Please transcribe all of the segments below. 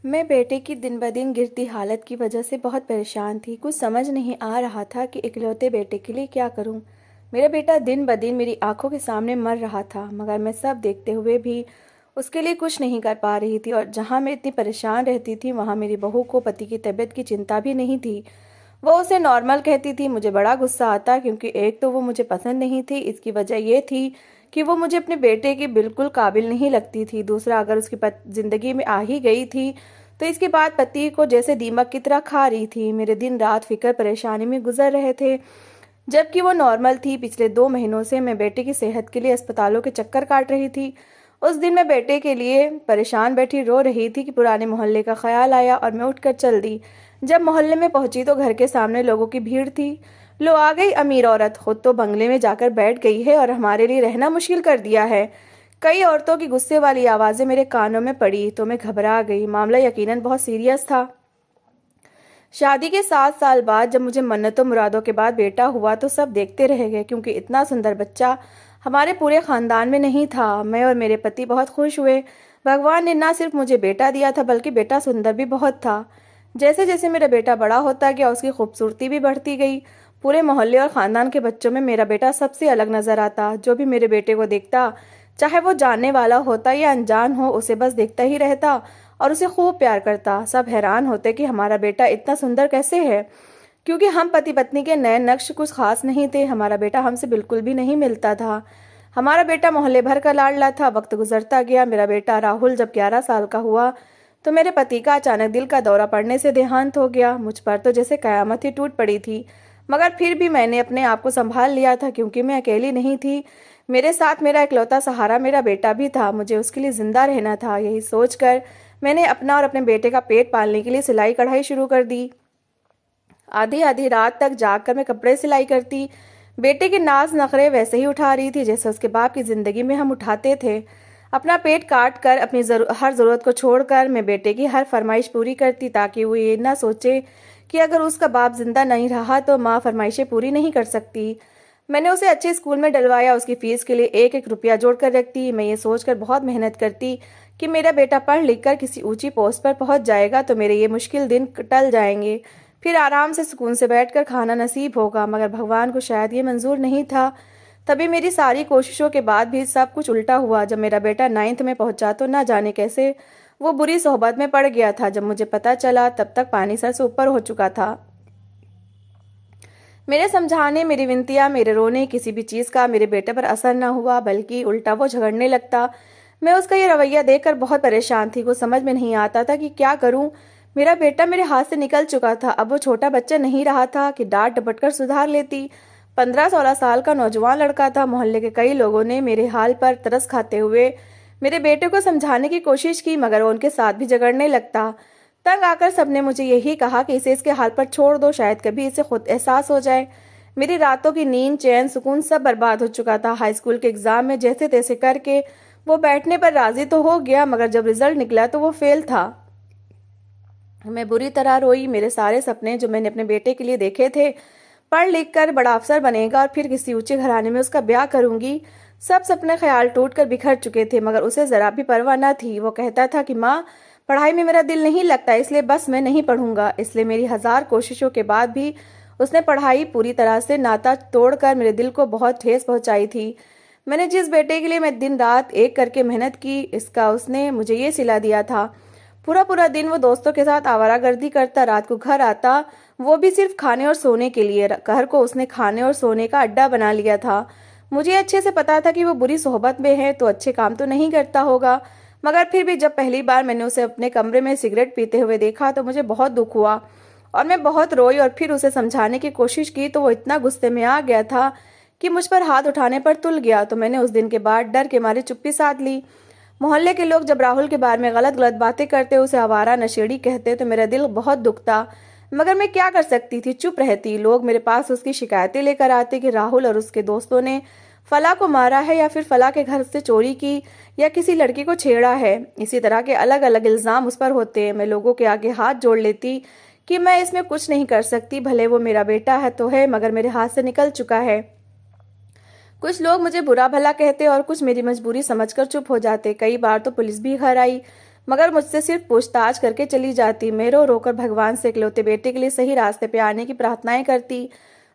मैं बेटे की दिन ब दिन गिरती हालत की वजह से बहुत परेशान थी। कुछ समझ नहीं आ रहा था कि इकलौते बेटे के लिए क्या करूं। मेरा बेटा दिन ब दिन मेरी आंखों के सामने मर रहा था, मगर मैं सब देखते हुए भी उसके लिए कुछ नहीं कर पा रही थी। और जहां मैं इतनी परेशान रहती थी, वहां मेरी बहू को पति की तबीयत की चिंता भी नहीं थी। वो उसे नॉर्मल कहती थी। मुझे बड़ा गुस्सा आता, क्योंकि एक तो वो मुझे पसंद नहीं थी, इसकी वजह ये थी कि वो मुझे अपने बेटे की बिल्कुल काबिल नहीं लगती थी। दूसरा, अगर उसकी जिंदगी में आ ही गई थी तो इसके बाद पति को जैसे दीमक की तरह खा रही थी। मेरे दिन रात फिक्र परेशानी में गुजर रहे थे, जबकि वो नॉर्मल थी। पिछले 2 महीनों से मैं बेटे की सेहत के लिए अस्पतालों के चक्कर काट रही थी। उस दिन मैं बेटे के लिए परेशान बैठी रो रही थी कि पुराने मोहल्ले का ख्याल आया और मैं उठकर चल दी। जब मोहल्ले में पहुंची तो घर के सामने लोगों की भीड़ थी। लो, आ गई अमीर औरत, खुद तो बंगले में जाकर बैठ गई है और हमारे लिए रहना मुश्किल कर दिया है। कई औरतों की गुस्से वाली आवाजें मेरे कानों में पड़ी तो मैं घबरा गई। मामला यकीनन बहुत सीरियस था। शादी के 7 साल बाद जब मुझे मन्नतों मुरादों के बाद बेटा हुआ तो सब देखते रह गए, क्योंकि इतना सुंदर बच्चा हमारे पूरे खानदान में नहीं था। मैं और मेरे पति बहुत खुश हुए। भगवान ने ना सिर्फ मुझे बेटा दिया था, बल्कि बेटा सुंदर भी बहुत था। जैसे जैसे मेरा बेटा बड़ा होता गया, उसकी खूबसूरती भी बढ़ती गई। पूरे मोहल्ले और खानदान के बच्चों में मेरा बेटा सबसे अलग नजर आता। जो भी मेरे बेटे को देखता, चाहे वो जानने वाला होता या अनजान हो, उसे बस देखता ही रहता और उसे खूब प्यार करता। सब हैरान होते कि हमारा बेटा इतना सुंदर कैसे है, क्योंकि हम पति पत्नी के नए नक्श कुछ खास नहीं थे। हमारा बेटा हमसे बिल्कुल भी नहीं मिलता था। हमारा बेटा मोहल्ले भर का लाडला था। वक्त गुजरता गया। मेरा बेटा राहुल जब 11 साल का हुआ तो मेरे पति का अचानक दिल का दौरा पड़ने से देहांत हो गया। मुझ पर तो जैसे कयामत ही टूट पड़ी थी, मगर फिर भी मैंने अपने आप को संभाल लिया था, क्योंकि मैं अकेली नहीं थी। मेरे साथ मेरा इकलौता सहारा मेरा बेटा भी था। मुझे उसके लिए जिंदा रहना था। यही सोचकर मैंने अपना और अपने बेटे का पेट पालने के लिए सिलाई कढ़ाई शुरू कर दी। आधी आधी रात तक जागकर मैं कपड़े सिलाई करती। बेटे के नाज नखरे वैसे ही उठा रही थी जैसे उसके बाप की जिंदगी में हम उठाते थे। अपना पेट काट कर अपनी हर जरूरत को छोड़कर मैं बेटे की हर फरमाइश पूरी करती, ताकि वो ये ना सोचे कि अगर उसका बाप जिंदा नहीं रहा तो माँ फरमाइशें पूरी नहीं कर सकती। मैंने उसे अच्छे स्कूल में डलवाया। उसकी फीस के लिए एक एक रुपया जोड़ कर रखती। मैं ये सोचकर बहुत मेहनत करती कि मेरा बेटा पढ़ लिख कर किसी ऊंची पोस्ट पर पहुंच जाएगा तो मेरे ये मुश्किल दिन टल जाएंगे। फिर आराम से सुकून से बैठकर खाना नसीब होगा। मगर भगवान को शायद ये मंजूर नहीं था। तभी मेरी सारी कोशिशों के बाद भी सब कुछ उल्टा हुआ। जब मेरा बेटा 9th में पहुंचा तो ना जाने कैसे वो बुरी सोहबत में पड़ गया था। जब मुझे पता चला तब तक पानी सर से ऊपर हो चुका था। मेरे समझाने, मेरी विनतियां, मेरे रोने, किसी भी चीज का मेरे बेटे पर असर न हुआ, बल्कि उल्टा वो झगड़ने लगता। मैं उसका ये रवैया देखकर बहुत परेशान थी। कुछ समझ में नहीं आता था कि क्या करूं। मेरा बेटा मेरे हाथ से निकल चुका था। अब वो छोटा बच्चा नहीं रहा था कि डांट डपट कर सुधार लेती। 15-16 साल का नौजवान लड़का था। मोहल्ले के कई लोगों ने मेरे हाल पर तरस खाते हुए मेरे बेटे को समझाने की कोशिश की, मगर वो उनके साथ भी झगड़ने लगता। तंग आकर सबने मुझे यही कहा कि इसे इसके हाल पर छोड़ दो, शायद कभी इसे खुद एहसास हो जाए। मेरी रातों की नींद, चैन, सुकून सब बर्बाद हो चुका था। हाई स्कूल के एग्जाम में जैसे तैसे करके वो बैठने पर राजी तो हो गया, मगर जब रिजल्ट निकला तो वो फेल था। मैं बुरी तरह रोई। मेरे सारे सपने जो मैंने अपने बेटे के लिए देखे थे, पढ़ लिख कर बड़ा अफसर बनेगा और फिर किसी ऊंचे घराने में उसका ब्याह करूंगी, सब सपने ख्याल टूट कर बिखर चुके थे। मगर उसे जरा भी परवाह न थी। वो कहता था कि माँ, पढ़ाई में मेरा दिल नहीं लगता, इसलिए बस मैं नहीं पढ़ूंगा। इसलिए मेरी 1000 कोशिशों के बाद भी उसने पढ़ाई पूरी तरह से नाता तोड़कर मेरे दिल को बहुत ठेस पहुंचाई थी। मैंने जिस बेटे के लिए मैं दिन रात एक करके मेहनत की, इसका उसने मुझे ये सिला दिया था। पूरा पूरा दिन वो दोस्तों के साथ आवारागर्दी करता, रात को घर आता, वो भी सिर्फ खाने और सोने के लिए। घर को उसने खाने और सोने का अड्डा बना लिया था। मुझे अच्छे से पता था कि वो बुरी सोहबत में है तो अच्छे काम तो नहीं करता होगा, मगर फिर भी जब पहली बार मैंने उसे अपने कमरे में सिगरेट पीते हुए देखा तो मुझे बहुत दुख हुआ और मैं बहुत रोई। और फिर उसे समझाने की कोशिश की तो वो इतना गुस्से में आ गया था कि मुझ पर हाथ उठाने पर तुल गया। तो मैंने उस दिन के बाद डर के मारे चुप्पी साध ली। मोहल्ले के लोग जब राहुल के बारे में गलत गलत बातें करते, उसे आवारा नशेड़ी कहते, तो मेरा दिल बहुत दुखता, मगर मैं क्या कर सकती थी, चुप रहती। लोग मेरे पास उसकी शिकायतें लेकर आते कि राहुल और उसके दोस्तों ने फला को मारा है, या फिर फला के घर से चोरी की, या किसी लड़की को छेड़ा है। इसी तरह के अलग अलग इल्जाम उस पर होते हैं। मैं लोगों के आगे हाथ जोड़ लेती कि मैं इसमें कुछ नहीं कर सकती। भले वो मेरा बेटा है तो है, मगर मेरे हाथ से निकल चुका है। कुछ लोग मुझे बुरा भला कहते और कुछ मेरी मजबूरी समझकर चुप हो जाते। कई बार तो पुलिस भी घर आई, मगर मुझसे सिर्फ पूछताछ करके चली जाती। मैं रो रोकर भगवान से इकलौते बेटे के लिए सही रास्ते पे आने की प्रार्थनाएं करती।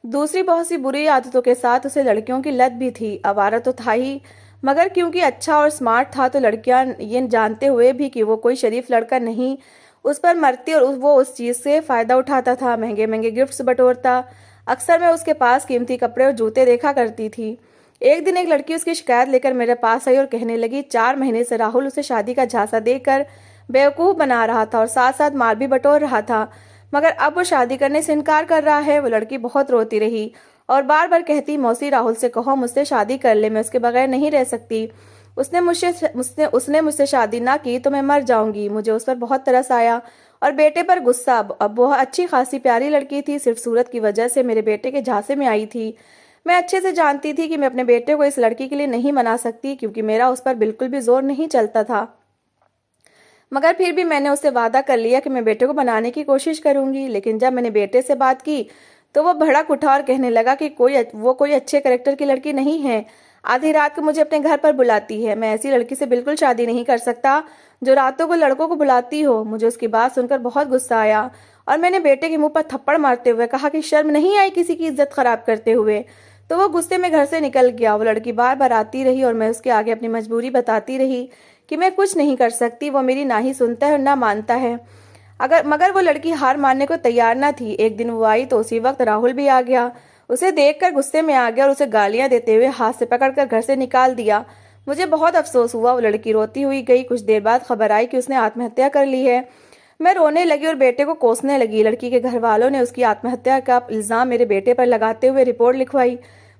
दूसरी बहुत सी बुरी आदतों के साथ उसे लड़कियों की लत भी थी। आवारा तो था ही, मगर क्योंकि अच्छा और स्मार्ट था तो लड़कियां ये जानते हुए भी कि वो कोई शरीफ लड़का नहीं, उस पर मरती और वो उस चीज़ से फ़ायदा उठाता था। महंगे महंगे गिफ्ट्स बटोरता। अक्सर मैं उसके पास कीमती कपड़े और जूते देखा करती थी। एक दिन एक लड़की उसकी शिकायत लेकर मेरे पास आई और कहने लगी 4 महीने से राहुल उसे शादी का झांसा देकर बेवकूफ़ बना रहा था और साथ साथ माल भी बटोर रहा था, मगर अब वो शादी करने से इनकार कर रहा है। वो लड़की बहुत रोती रही और बार बार कहती, मौसी राहुल से कहो मुझसे शादी कर ले, मैं उसके बगैर नहीं रह सकती। उसने मुझसे शादी ना की तो मैं मर जाऊंगी। मुझे उस पर बहुत तरस आया और बेटे पर गुस्सा। अब वह अच्छी खासी प्यारी लड़की थी, सिर्फ सूरत की वजह से मेरे बेटे के झांसे में आई थी। मैं अच्छे से जानती थी कि मैं अपने बेटे को इस लड़की के लिए नहीं मना सकती, क्योंकि मेरा उस पर बिल्कुल भी जोर नहीं चलता था। मगर फिर भी मैंने उससे वादा कर लिया कि मैं बेटे को बनाने की कोशिश करूंगी। लेकिन जब मैंने बेटे से बात की तो वो भड़क उठा और कहने लगा कि वो कोई अच्छे करेक्टर की लड़की नहीं है। आधी रात को मुझे अपने घर पर बुलाती है। मैं ऐसी लड़की से बिल्कुल शादी नहीं कर सकता जो रातों को लड़कों को बुलाती हो। मुझे उसकी बात सुनकर बहुत गुस्सा आया और मैंने बेटे के मुंह पर थप्पड़ मारते हुए कहा कि शर्म नहीं आई किसी की इज्जत खराब करते हुए। तो वो गुस्से में घर से निकल गया। वो लड़की बार बार आती रही और मैं उसके आगे अपनी मजबूरी बताती रही कि मैं कुछ नहीं कर सकती। वो मेरी ना ही सुनता है और ना मानता है। मगर वो लड़की हार मानने को तैयार ना थी। एक दिन वो आई तो उसी वक्त राहुल भी आ गया। उसे देखकर गुस्से में आ गया और उसे गालियां देते हुए हाथ से पकड़कर घर से निकाल दिया। मुझे बहुत अफसोस हुआ। वो लड़की रोती हुई गई। कुछ देर बाद खबर आई कि उसने आत्महत्या कर ली है। मैं रोने लगी और बेटे को कोसने लगी। लड़की के घर वालों ने उसकी आत्महत्या का इल्जाम मेरे बेटे पर लगाते हुए रिपोर्ट लिखवाई।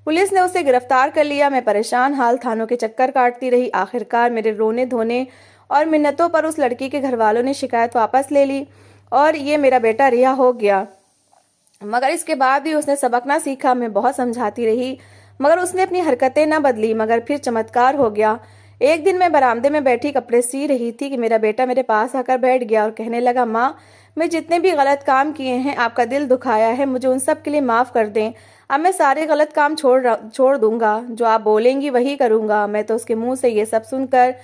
पुलिस ने उसे गिरफ्तार कर लिया। मैं परेशान हाल थानों के चक्कर काटती रही। आखिरकार मेरे रोने धोने और मिन्नतों पर उस लड़की के घर वालों ने शिकायत वापस ले ली और ये मेरा बेटा रिहा हो गया। मगर इसके बाद भी उसने सबक ना सीखा। मैं बहुत समझाती रही मगर उसने अपनी हरकतें ना बदली। मगर फिर चमत्कार हो गया। एक दिन मैं बरामदे में बैठी कपड़े सी रही थी कि मेरा बेटा मेरे पास आकर बैठ गया और कहने लगा, माँ, मैं जितने भी गलत काम किए हैं, आपका दिल दुखाया है, मुझे उन सब के लिए माफ़ कर दें। अब मैं सारे गलत काम छोड़ दूंगा। जो आप बोलेंगी वही करूंगा। मैं तो उसके मुंह से ये सब सुनकर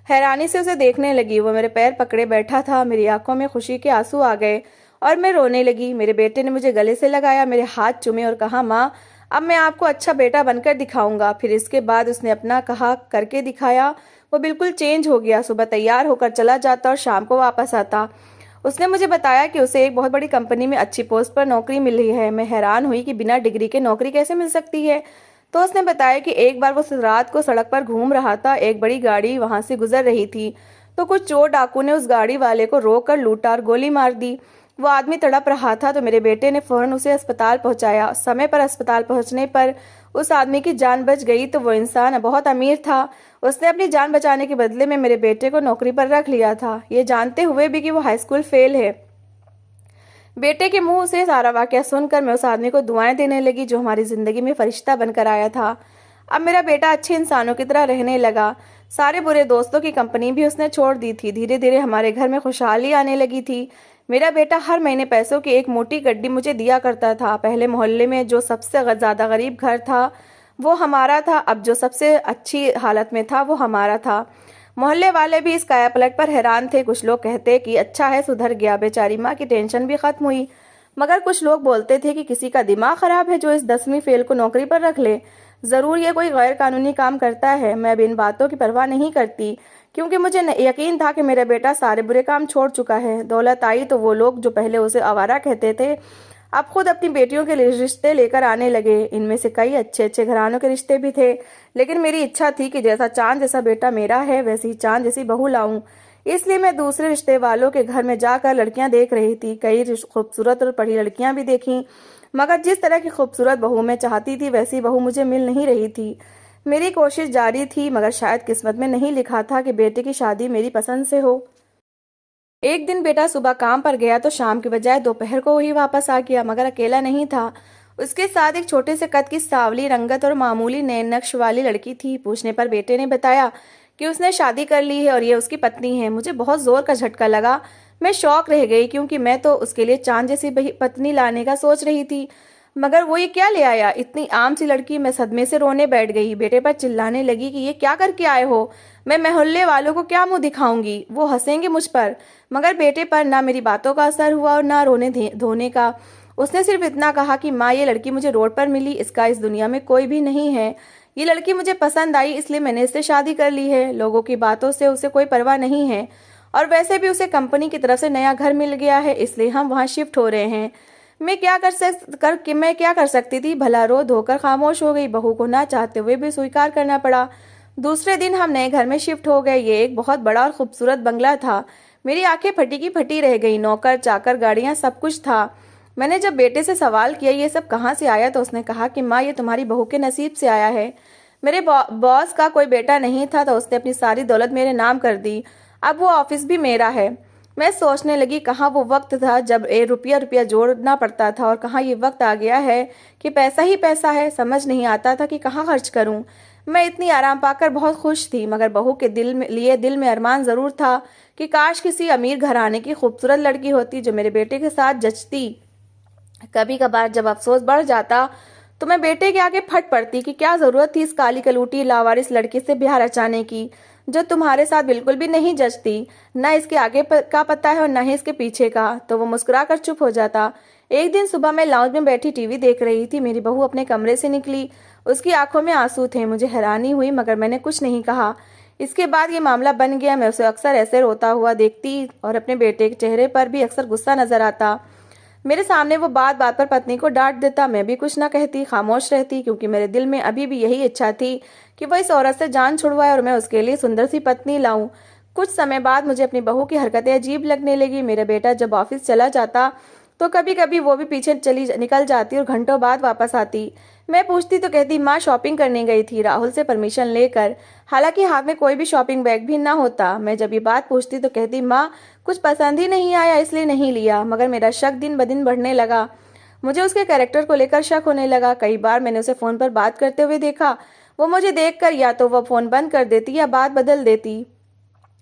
हैरानी से उसे देखने लगी। वो मेरे पैर पकड़े बैठा था। मेरी आंखों में खुशी के आंसू आ गए और मैं रोने लगी। मेरे बेटे ने मुझे गले से लगाया, मेरे हाथ चूमे और कहा, माँ, अब मैं आपको अच्छा बेटा बनकर दिखाऊंगा। फिर इसके बाद उसने अपना कहा करके दिखाया। वो बिल्कुल चेंज हो गया। सुबह तैयार होकर चला जाता और शाम को वापस आता। उसने मुझे बताया कि उसे एक बहुत बड़ी कंपनी में अच्छी पोस्ट पर नौकरी मिली है। मैं हैरान हुई कि बिना डिग्री के नौकरी कैसे मिल सकती है। तो उसने बताया कि एक बार वो रात को सड़क पर घूम रहा था। एक बड़ी गाड़ी वहां से गुजर रही थी तो कुछ चोर डाकू ने उस गाड़ी वाले को रोककर लूटा और गोली मार दी। वो आदमी तड़प रहा था तो मेरे बेटे ने फौरन उसे अस्पताल पहुंचाया। समय पर अस्पताल पहुंचने पर उस आदमी की जान बच गई। तो वो इंसान बहुत अमीर था। उसने अपनी जान बचाने के बदले में मेरे बेटे को नौकरी पर रख लिया था, ये जानते हुए भी कि वो हाई स्कूल फेल है। बेटे के मुंह से सारा वाकया सुनकर मैं उस आदमी को दुआएं देने लगी जो हमारी जिंदगी में फरिश्ता बनकर आया था। अब मेरा बेटा अच्छे इंसानों की तरह रहने लगा। सारे बुरे दोस्तों की कंपनी भी उसने छोड़ दी थी। धीरे धीरे हमारे घर में खुशहाली आने लगी थी। मेरा बेटा हर महीने पैसों की एक मोटी गड्डी मुझे दिया करता था। पहले मोहल्ले में जो सबसे ज्यादा गरीब घर था वो हमारा था। अब जो सबसे अच्छी हालत में था वो हमारा था। मोहल्ले वाले भी इस कायापलट पर हैरान थे। कुछ लोग कहते कि अच्छा है, सुधर गया, बेचारी माँ की टेंशन भी खत्म हुई। मगर कुछ लोग बोलते थे कि किसी का दिमाग खराब है जो इस 10वीं फेल को नौकरी पर रख ले। जरूर ये कोई गैर कानूनी काम करता है। मैं अब इन बातों की परवाह नहीं करती, क्योंकि मुझे यकीन था कि मेरा बेटा सारे बुरे काम छोड़ चुका है। दौलत आई तो वो लोग जो पहले उसे आवारा कहते थे अब खुद अपनी बेटियों के लिए रिश्ते लेकर आने लगे। इनमें से कई अच्छे अच्छे घरानों के रिश्ते भी थे। लेकिन मेरी इच्छा थी कि जैसा चांद जैसा बेटा मेरा है वैसी चांद जैसी बहू लाऊं। इसलिए मैं दूसरे रिश्ते वालों के घर में जाकर लड़कियां देख रही थी। कई खूबसूरत और पढ़ी लड़कियां भी देखी, मगर जिस तरह की खूबसूरत बहू मैं चाहती थी वैसी बहू मुझे मिल नहीं रही थी। मेरी कोशिश जारी थी, मगर शायद किस्मत में नहीं लिखा था कि बेटे की शादी मेरी पसंद से हो। एक दिन बेटा सुबह काम पर गया तो शाम के बजाय दोपहर को ही वापस आ गया, मगर अकेला नहीं था। उसके साथ एक छोटे से कद की सांवली रंगत और मामूली नैन नक्श वाली लड़की थी। पूछने पर बेटे ने बताया कि उसने शादी कर ली है और ये उसकी पत्नी है। मुझे बहुत जोर का झटका लगा। मैं शौक रह गई, क्योंकि मैं तो उसके लिए चांद जैसी पत्नी लाने का सोच रही थी। मगर वो ये क्या ले आया, इतनी आम सी लड़की। मैं सदमे से रोने बैठ गई। बेटे पर चिल्लाने लगी कि ये क्या करके आए हो, मैं मोहल्ले वालों को क्या मुंह दिखाऊंगी, वो हंसेंगे मुझ पर। मगर बेटे पर ना मेरी बातों का असर हुआ और ना रोने धोने का। उसने सिर्फ इतना कहा कि माँ, ये लड़की मुझे रोड पर मिली, इसका इस दुनिया में कोई भी नहीं है। ये लड़की मुझे पसंद आई इसलिए मैंने इससे शादी कर ली है। लोगों की बातों से उसे कोई परवाह नहीं है, और वैसे भी उसे कंपनी की तरफ से नया घर मिल गया है, इसलिए हम वहाँ शिफ्ट हो रहे हैं। मैं क्या कर सकती थी, भला रो धोकर खामोश हो गई। बहू को ना चाहते हुए भी स्वीकार करना पड़ा। दूसरे दिन हम नए घर में शिफ्ट हो गए। ये एक बहुत बड़ा और खूबसूरत बंगला था। मेरी आंखें फटी की फटी रह गई। नौकर चाकर गाड़ियां सब कुछ था। मैंने जब बेटे से सवाल किया ये सब कहाँ से आया, तो उसने कहा कि माँ, ये तुम्हारी बहू के नसीब से आया है। मेरे बॉस का कोई बेटा नहीं था, तो उसने अपनी सारी दौलत मेरे नाम कर दी। अब वो ऑफिस भी मेरा है। मैं सोचने लगी, कहाँ वो वक्त था जब रुपया रुपया जोड़ना पड़ता था, और कहाँ ये वक्त आ गया है कि पैसा ही पैसा है। समझ नहीं आता था कि कहाँ खर्च करूं। मैं इतनी आराम पाकर बहुत खुश थी, मगर बहू के दिल में अरमान जरूर था कि काश किसी अमीर घराने की खूबसूरत लड़की होती जो मेरे बेटे के साथ जचती। कभी कभार जब अफसोस बढ़ जाता तो मैं बेटे के आगे फट पड़ती कि क्या जरूरत थी इस काली कलूटी लावारिस लड़की से ब्याह रचाने की, जो तुम्हारे साथ बिल्कुल भी नहीं जचती। न इसके आगे का पता है और न ही इसके पीछे का। तो वो मुस्कुरा कर चुप हो जाता। एक दिन सुबह मैं लाउंज में बैठी टीवी देख रही थी। मेरी बहू अपने कमरे से निकली। उसकी आंखों में आंसू थे। मुझे हैरानी हुई, मगर मैंने कुछ नहीं कहा। इसके बाद ये मामला बन गया। मैं उसे अक्सर ऐसे रोता हुआ देखती, और अपने बेटे के चेहरे पर भी अक्सर गुस्सा नजर आता। मेरे सामने वो बात बात पर पत्नी को डांट देता। मैं भी कुछ ना कहती, खामोश रहती, क्योंकि मेरे दिल में अभी भी यही इच्छा थी कि वह इस औरत से जान छुड़वाए और मैं उसके लिए सुंदर सी पत्नी लाऊं। कुछ समय बाद मुझे अपनी बहू की हरकतें अजीब लगने लगी। मेरा बेटा जब ऑफिस चला जाता तो कभी कभी वो भी पीछे निकल जाती और घंटों बाद वापस आती। मैं पूछती तो कहती, माँ शॉपिंग करने गई थी राहुल से परमिशन लेकर। हालांकि हाथ में कोई भी शॉपिंग बैग भी ना होता। मैं जब ये बात पूछती तो कहती, माँ कुछ पसंद ही नहीं आया इसलिए नहीं लिया। मगर मेरा शक दिन ब दिन बढ़ने लगा। मुझे उसके कैरेक्टर को लेकर शक होने लगा। कई बार मैंने उसे फोन पर बात करते हुए देखा। वो मुझे देखकर या तो वह फोन बंद कर देती या बात बदल देती।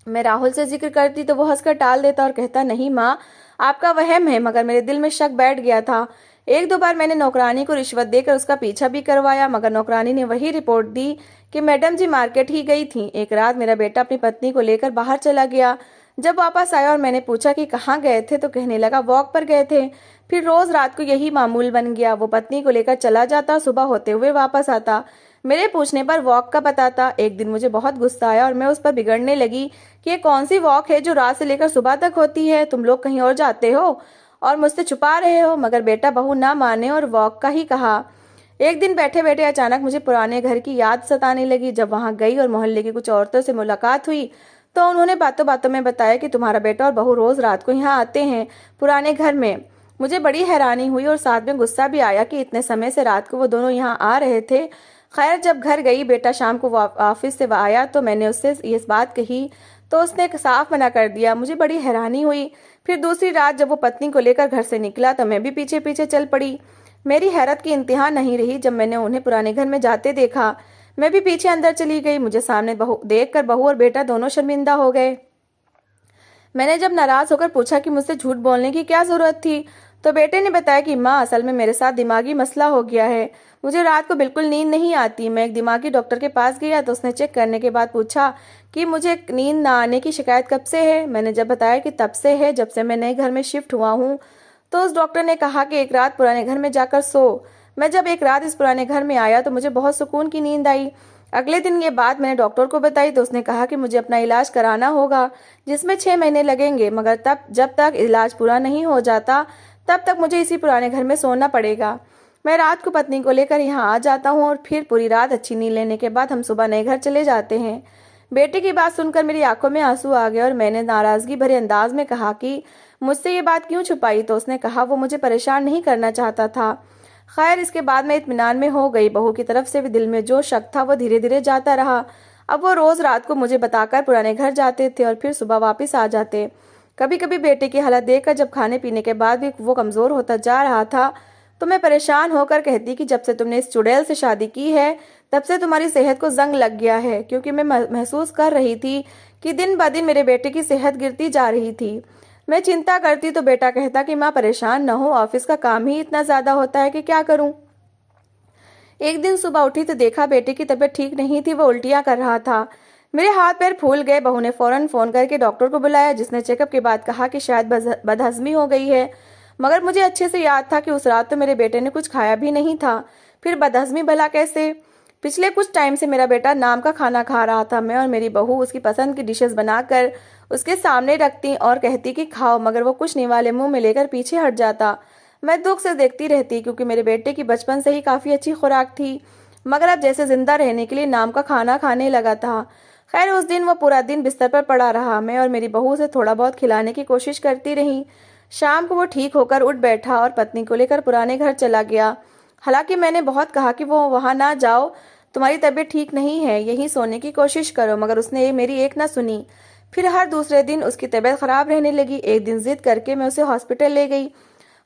मैं राहुल से जिक्र करती तो वो हंसकर टाल देता और कहता, नहीं माँ, आपका वहम है। मगर मेरे दिल में शक बैठ गया था। एक दो बार मैंने नौकरानी को रिश्वत देकर उसका पीछा भी करवाया, मगर नौकरानी ने वही रिपोर्ट दी कि मैडम जी मार्केट ही गई थी। एक रात मेरा बेटा अपनी पत्नी को लेकर बाहर चला गया। जब वापस आया और मैंने पूछा कि कहाँ गए थे, तो कहने लगा वॉक पर गए थे। फिर रोज रात को यही मामूल बन गया। वो पत्नी को लेकर चला जाता, सुबह होते हुए वापस आता। मेरे पूछने पर वॉक का बताता। एक दिन मुझे बहुत गुस्सा आया और मैं उस पर बिगड़ने लगी कि ये कौन सी वॉक है जो रात से लेकर सुबह तक होती है। तुम लोग कहीं और जाते हो और मुझसे छुपा रहे हो। मगर बेटा बहू ना माने और वॉक का ही कहा। एक दिन बैठे बैठे अचानक मुझे पुराने घर की याद सताने लगी। जब वहां गई और मोहल्ले की कुछ औरतों से मुलाकात हुई तो उन्होंने बातों बातों में बताया कि तुम्हारा बेटा और बहू रोज रात को यहाँ आते हैं पुराने घर में। मुझे बड़ी हैरानी हुई और साथ में गुस्सा भी आया कि इतने समय से रात को वो दोनों यहाँ आ रहे थे। खैर, जब घर गई, बेटा शाम को ऑफिस से आया तो मैंने उससे इस बात कही तो उसने साफ मना कर दिया। मुझे बड़ी हैरानी हुई। फिर दूसरी रात जब वो पत्नी को लेकर घर से निकला तो मैं भी पीछे पीछे चल पड़ी। मेरी हैरत की इंतहा नहीं रही जब मैंने उन्हें पुराने घर में जाते देखा। मैं भी पीछे अंदर चली गई। मुझे सामने देखकर बहू और बेटा दोनों शर्मिंदा हो गए। मैंने जब नाराज होकर पूछा कि मुझसे झूठ बोलने की क्या जरूरत थी, तो बेटे ने बताया कि माँ, असल में मेरे साथ दिमागी मसला हो गया है। मुझे रात को बिल्कुल नींद नहीं आती। मैं एक दिमागी डॉक्टर के पास गया तो उसने चेक करने के बाद पूछा कि मुझे नींद ना आने की शिकायत कब से है। मैंने जब बताया कि तब से है जब से मैं नए घर में शिफ्ट हुआ हूँ, तो उस डॉक्टर ने कहा कि एक रात पुराने घर में जाकर सो। मैं जब एक रात इस पुराने घर में आया तो मुझे बहुत सुकून की नींद आई। अगले दिन ये बात मैंने डॉक्टर को बताई तो उसने कहा कि मुझे अपना इलाज कराना होगा, जिसमें 6 महीने लगेंगे। मगर जब तक इलाज पूरा नहीं हो जाता तब तक मुझे इसी पुराने घर में सोना पड़ेगा। मैं रात को पत्नी को लेकर यहाँ आ जाता हूँ और फिर पूरी रात अच्छी नींद लेने के बाद हम सुबह नए घर चले जाते हैं। बेटे की बात सुनकर मेरी आंखों में आंसू आ गए और मैंने नाराजगी भरे अंदाज में कहा कि मुझसे ये बात क्यों छुपाई, तो उसने कहा वो मुझे परेशान नहीं करना चाहता था। खैर, इसके बाद मैं इत्मीनान में हो गई। बहू की तरफ से भी दिल में जो शक था वो धीरे धीरे जाता रहा। अब वो रोज रात को मुझे बताकर पुराने घर जाते थे और फिर सुबह वापस आ जाते। कभी कभी बेटे की हालत देखकर जब खाने पीने के बाद भी वो कमजोर होता जा रहा था तो मैं परेशान होकर कहती कि जब से तुमने इस चुड़ैल से शादी की है तब से तुम्हारी सेहत को जंग लग गया है, क्योंकि मैं महसूस कर रही थी कि दिन ब दिन मेरे बेटे की सेहत गिरती जा रही थी। मैं चिंता करती तो बेटा कहता कि माँ परेशान न हो, ऑफिस का काम ही इतना ज्यादा होता है कि क्या करूं। एक दिन सुबह उठी तो देखा बेटे की तबीयत ठीक नहीं थी, वो उल्टियां कर रहा था। मेरे हाथ पैर फूल गए। बहू ने फौरन फोन करके डॉक्टर को बुलाया, जिसने चेकअप के बाद कहा कि शायद बदहजमी हो गई है। मगर मुझे अच्छे से याद था कि उस रात तो मेरे बेटे ने कुछ खाया भी नहीं था, फिर बदहजमी भला कैसे। पिछले कुछ टाइम से मेरा बेटा नाम का खाना खा रहा था। मैं और मेरी बहू उसकी पसंद की डिशेस बनाकर उसके सामने रखती और कहती कि खाओ, मगर वो कुछ निवाले मुंह में लेकर पीछे हट जाता। मैं दुख से देखती रहती, क्योंकि मेरे बेटे की बचपन से ही काफी अच्छी खुराक थी, मगर अब जैसे जिंदा रहने के लिए नाम का खाना खाने लगा था। खैर, उस दिन वो पूरा दिन बिस्तर पर पड़ा रहा। मैं और मेरी बहू उसे थोड़ा बहुत खिलाने की कोशिश करती रही। शाम को वो ठीक होकर उठ बैठा और पत्नी को लेकर पुराने घर चला गया। हालांकि मैंने बहुत कहा कि वो वहां ना जाओ, तुम्हारी तबीयत ठीक नहीं है, यहीं सोने की कोशिश करो, मगर उसने मेरी एक ना सुनी। फिर हर दूसरे दिन उसकी तबीयत खराब रहने लगी। एक दिन जिद करके मैं उसे हॉस्पिटल ले गई।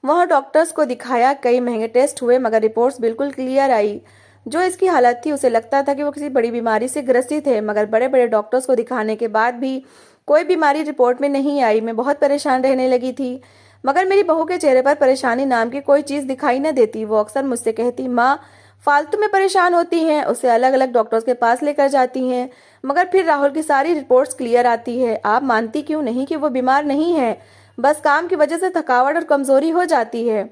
वहाँ डॉक्टर्स को दिखाया, कई महंगे टेस्ट हुए, मगर रिपोर्ट्स बिल्कुल क्लियर आई। जो इसकी हालत थी, उसे लगता था कि वो किसी बड़ी बीमारी से ग्रसित है, मगर बड़े बड़े डॉक्टर्स को दिखाने के बाद भी कोई बीमारी रिपोर्ट में नहीं आई। मैं बहुत परेशान रहने लगी थी, मगर मेरी बहू के चेहरे पर परेशानी नाम की कोई चीज दिखाई न देती। वो अक्सर मुझसे कहती, माँ फालतू में परेशान होती हैं। उसे अलग अलग डॉक्टर्स के पास लेकर जाती हैं, मगर फिर राहुल की सारी रिपोर्ट्स क्लियर आती है। आप मानती क्यों नहीं कि वो बीमार नहीं है, बस काम की वजह से थकावट और कमजोरी हो जाती है।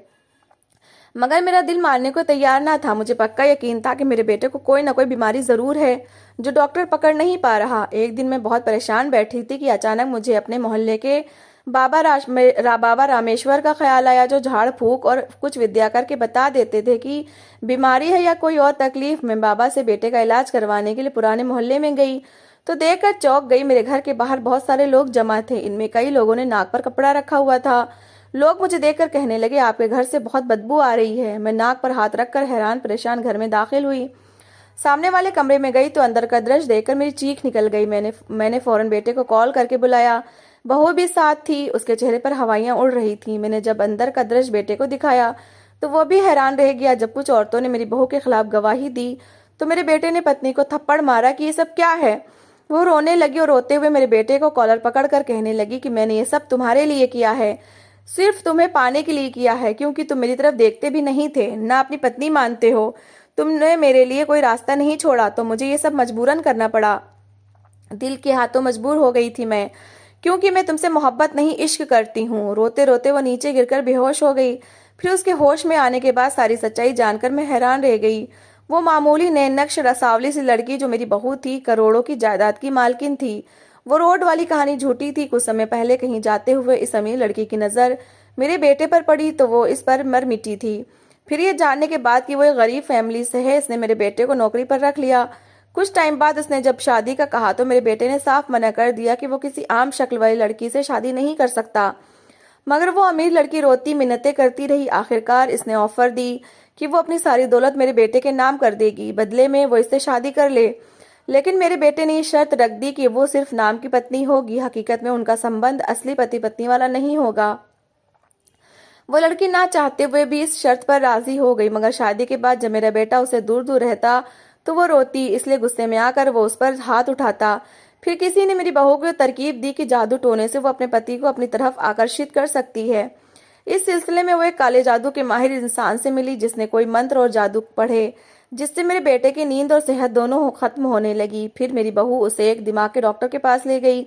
मगर मेरा दिल मानने को तैयार ना था। मुझे पक्का यकीन था कि मेरे बेटे को कोई ना कोई बीमारी जरूर है, जो डॉक्टर पकड़ नहीं पा रहा। एक दिन मैं बहुत परेशान बैठी थी कि अचानक मुझे अपने मोहल्ले के बाबा रामेश्वर का ख्याल आया, जो झाड़ फूक और कुछ विद्या करके बता देते थे कि बीमारी है या कोई और तकलीफ। मैं बाबा से बेटे का इलाज करवाने के लिए पुराने मोहल्ले में गई तो देखकर चौंक गई। मेरे घर के बाहर बहुत सारे लोग जमा थे। इनमें कई लोगों ने नाक पर कपड़ा रखा हुआ था। लोग मुझे देखकर कहने लगे, आपके घर से बहुत बदबू आ रही है। मैं नाक पर हाथ रखकर हैरान परेशान घर में दाखिल हुई। सामने वाले कमरे में गई तो अंदर का दृश्य देखकर मेरी चीख निकल गई। मैंने फौरन बेटे को कॉल करके बुलाया। बहू भी साथ थी, उसके चेहरे पर हवाइयां उड़ रही थी। मैंने जब अंदर का दृश्य बेटे को दिखाया तो वो भी हैरान रह गया। जब कुछ औरतों ने मेरी बहू के खिलाफ गवाही दी तो मेरे बेटे ने पत्नी को थप्पड़ मारा कि ये सब क्या है। वो रोने लगी और रोते हुए मेरे बेटे को कॉलर पकड़कर कहने लगी कि मैंने ये सब तुम्हारे लिए किया है, सिर्फ तुम्हें पाने के लिए किया है, क्योंकि तुम मेरी तरफ देखते भी नहीं थे, ना अपनी पत्नी मानते हो। तुमने मेरे लिए कोई रास्ता नहीं छोड़ा, तो मुझे ये सब मजबूरन करना पड़ा। दिल के हाथों मजबूर हो गई थी मैं, क्योंकि मैं तुमसे मोहब्बत नहीं इश्क करती हूँ। रोते रोते वो नीचे गिरकर बेहोश हो गई। फिर उसके होश में आने के बाद सारी सच्चाई जानकर मैं हैरान रह गई। वो मामूली नैनक्श रसावली सी लड़की जो मेरी बहू थी, करोड़ों की जायदाद की मालकिन थी। वो रोड वाली कहानी झूठी थी। कुछ समय पहले कहीं जाते हुए इस अमीर लड़की की नजर मेरे बेटे पर पड़ी तो वो इस पर मर मिटी थी। फिर ये जानने के बाद कि वो एक गरीब फैमिली से है, इसने मेरे बेटे को नौकरी पर रख लिया। कुछ टाइम बाद उसने जब शादी का कहा तो मेरे बेटे ने साफ मना कर दिया कि वो किसी आम शक्ल वाली लड़की से शादी नहीं कर सकता। मगर वो अमीर लड़की रोती मिन्नतें करती रही। आखिरकार इसने ऑफर दी कि वो अपनी सारी दौलत मेरे बेटे के नाम कर देगी, बदले में वो इससे शादी कर ले। लेकिन मेरे बेटे ने ये शर्त रख दी कि वो सिर्फ नाम की पत्नी होगी, हकीकत में उनका संबंध असली पति पत्नी वाला नहीं होगा। वो लड़की ना चाहते हुए भी इस शर्त पर राजी हो गई। मगर शादी के बाद जब मेरा बेटा उसे दूर दूर रहता तो वो रोती, इसलिए गुस्से में आकर वो उस पर हाथ उठाता। फिर किसी ने मेरी बहू को तरकीब दी कि जादू टोने से वो अपने पति को अपनी तरफ आकर्षित कर सकती है। इस सिलसिले में वो एक काले जादू के माहिर इंसान से मिली, जिसने कोई मंत्र और जादू पढ़े, जिससे मेरे बेटे की नींद और सेहत दोनों खत्म होने लगी। फिर मेरी बहू उसे एक दिमाग के डॉक्टर के पास ले गई।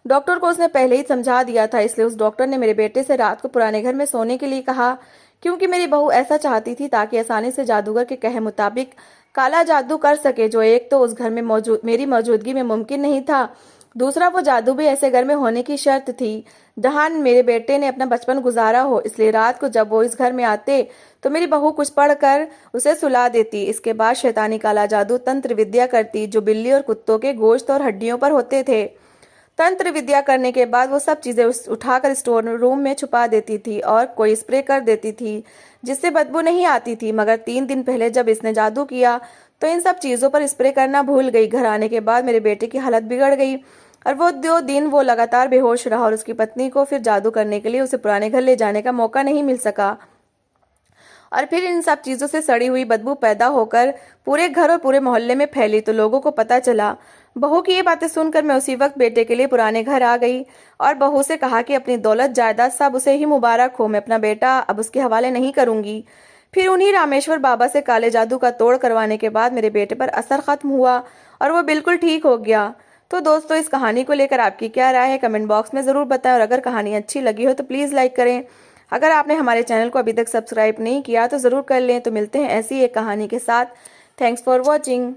डॉक्टर को उसने पहले ही समझा दिया था, इसलिए उस डॉक्टर ने मेरे बेटे से रात को पुराने घर में सोने के लिए कहा, क्योंकि मेरी बहू ऐसा चाहती थी ताकि आसानी से जादूगर के कहे मुताबिक काला जादू कर सके, जो एक तो उस घर में मेरी मौजूदगी में मुमकिन नहीं था, दूसरा वो जादू भी ऐसे घर में होने की शर्त थी जहां मेरे बेटे ने अपना बचपन गुजारा हो। इसलिए रात को जब वो इस घर में आते तो मेरी बहू कुछ पढ़कर उसे सुला देती। इसके बाद शैतानी काला जादू तंत्र विद्या करती, जो बिल्ली और कुत्तों के गोश्त और हड्डियों पर होते थे। तंत्र विद्या करने के बाद वो सब चीजें उठाकर स्टोर रूम में छुपा देती थी और कोई स्प्रे कर देती थी, जिससे बदबू नहीं आती थी। मगर 3 दिन पहले जब इसने जादू किया तो इन सब चीजों पर स्प्रे करना भूल गई। घर आने के बाद मेरे बेटे की हालत बिगड़ गई और वो 2 दिन वो लगातार बेहोश रहा और उसकी पत्नी को फिर जादू करने के लिए उसे पुराने घर ले जाने का मौका नहीं मिल सका। और फिर इन सब चीजों से सड़ी हुई बदबू पैदा होकर पूरे घर और पूरे मोहल्ले में फैली तो लोगों को पता चला। बहू की ये बातें सुनकर मैं उसी वक्त बेटे के लिए पुराने घर आ गई और बहू से कहा कि अपनी दौलत जायदाद सब उसे ही मुबारक हो, मैं अपना बेटा अब उसके हवाले नहीं करूंगी। फिर उन्हीं रामेश्वर बाबा से काले जादू का तोड़ करवाने के बाद मेरे बेटे पर असर खत्म हुआ और वो बिल्कुल ठीक हो गया। तो दोस्तों, इस कहानी को लेकर आपकी क्या राय है कमेंट बॉक्स में ज़रूर बताएं, और अगर कहानी अच्छी लगी हो तो प्लीज़ लाइक करें। अगर आपने हमारे चैनल को अभी तक सब्सक्राइब नहीं किया तो ज़रूर कर लें। तो मिलते हैं ऐसी एक कहानी के साथ। Thanks for watching.